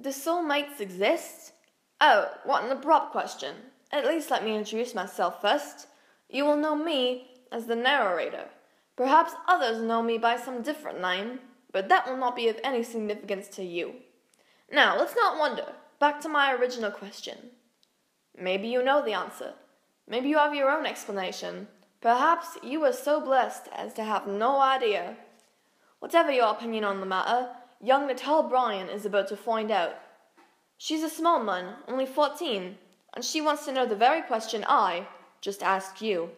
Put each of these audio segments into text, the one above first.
Do soulmates exist? Oh, what an abrupt question. At least let me introduce myself first. You will know me as the narrator. Perhaps others know me by some different name, but that will not be of any significance to you. Now, let's not wonder. Back to my original question. Maybe you know the answer. Maybe you have your own explanation. Perhaps you were so blessed as to have no idea. Whatever your opinion on the matter, young Natal Bryan is about to find out. She's a small one, only 14, and she wants to know the very question I just asked you.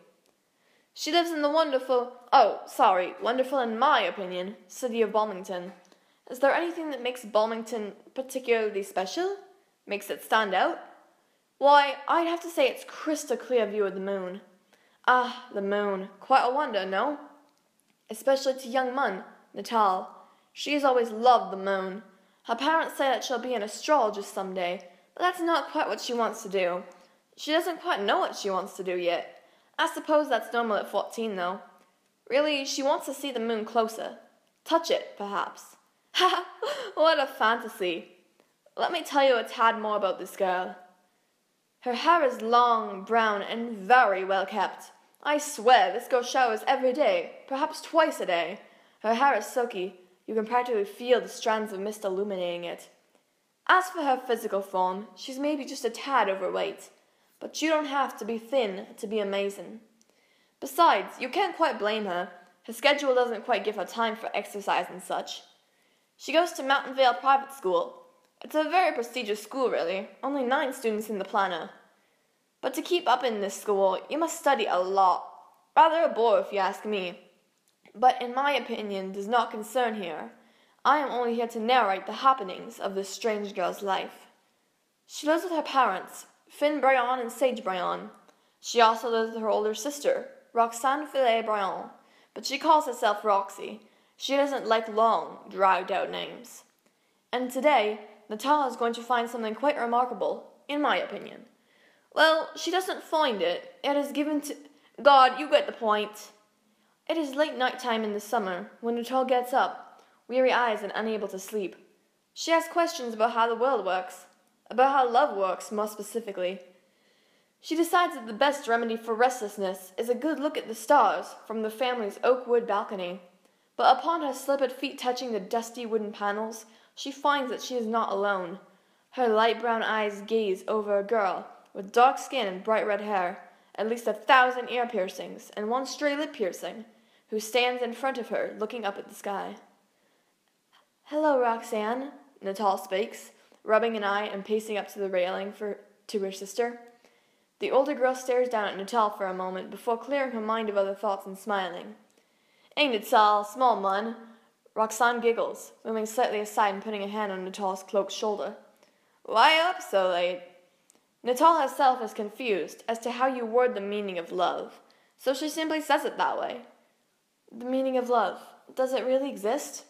She lives in the wonderful in my opinion, city of Balmington. Is there anything that makes Balmington particularly special? Makes it stand out? Why, I'd have to say it's crystal clear view of the moon. Ah, the moon. Quite a wonder, no? Especially to young Mun, Natal. She has always loved the moon. Her parents say that she'll be an astrologist someday, but that's not quite what she wants to do. She doesn't quite know what she wants to do yet. I suppose that's normal at 14, though. Really, she wants to see the moon closer. Touch it, perhaps. Ha! What a fantasy. Let me tell you a tad more about this girl. Her hair is long, brown, and very well kept. I swear this girl showers every day, perhaps twice a day. Her hair is silky. You can practically feel the strands of mist illuminating it. As for her physical form, she's maybe just a tad overweight. But you don't have to be thin to be amazing. Besides, you can't quite blame her. Her schedule doesn't quite give her time for exercise and such. She goes to Mountain Vale Private School. It's a very prestigious school, really. Only 9 students in the planner. But to keep up in this school, you must study a lot. Rather a bore, if you ask me. But in my opinion, does not concern here. I am only here to narrate the happenings of this strange girl's life. She lives with her parents, Finn Bryan and Sage Bryan. She also lives with her older sister, Roxanne Fillet Bryan, but she calls herself Roxy. She doesn't like long, dragged-out names. And today, Natal is going to find something quite remarkable, in my opinion. Well, she doesn't find it. It is given to... God, you get the point. It is late night-time in the summer, when Natal gets up, weary eyes and unable to sleep. She asks questions about how the world works, about how love works, more specifically. She decides that the best remedy for restlessness is a good look at the stars from the family's oak wood balcony. But upon her slippered feet touching the dusty wooden panels, she finds that she is not alone. Her light brown eyes gaze over a girl with dark skin and bright red hair, at least 1,000 ear piercings and 1 stray lip piercing, who stands in front of her looking up at the sky. "Hello, Roxanne," Natal speaks, rubbing an eye and pacing up to the railing to her sister. The older girl stares down at Natal for a moment before clearing her mind of other thoughts and smiling. "Hey, Natal, small mun." Roxanne giggles, moving slightly aside and putting a hand on Natal's cloaked shoulder. "Why up so late?" Natal herself is confused as to how you word the meaning of love, so she simply says it that way. The meaning of love. Does it really exist?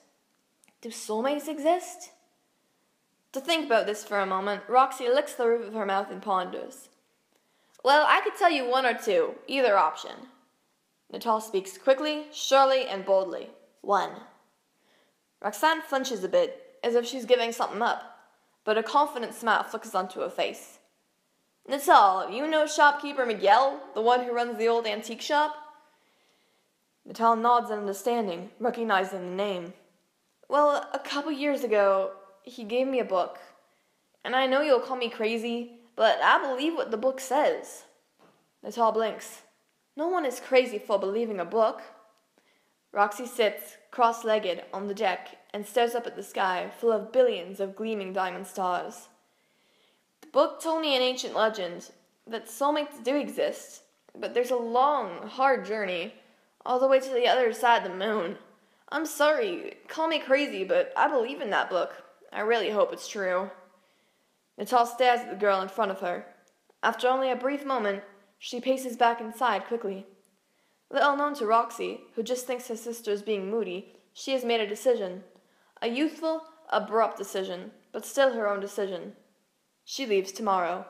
Do soulmates exist? To think about this for a moment, Roxy licks the roof of her mouth and ponders. "Well, I could tell you 1 or 2, either option." Natal speaks quickly, surely, and boldly. 1. Roxanne flinches a bit, as if she's giving something up, but a confident smile flickers onto her face. "Natal, you know shopkeeper Miguel, the one who runs the old antique shop?" Natal nods in understanding, recognizing the name. "Well, a couple years ago, he gave me a book. And I know you'll call me crazy, but I believe what the book says." Natal blinks. No one is crazy for believing a book. Roxy sits, cross-legged, on the deck and stares up at the sky, full of billions of gleaming diamond stars. "The book told me an ancient legend, that soulmates do exist, but there's a long, hard journey, all the way to the other side of the moon. I'm sorry, call me crazy, but I believe in that book. I really hope it's true." Natal stares at the girl in front of her. After only a brief moment, she paces back inside quickly. Little known to Roxy, who just thinks her sister is being moody, she has made a decision. A youthful, abrupt decision, but still her own decision. She leaves tomorrow.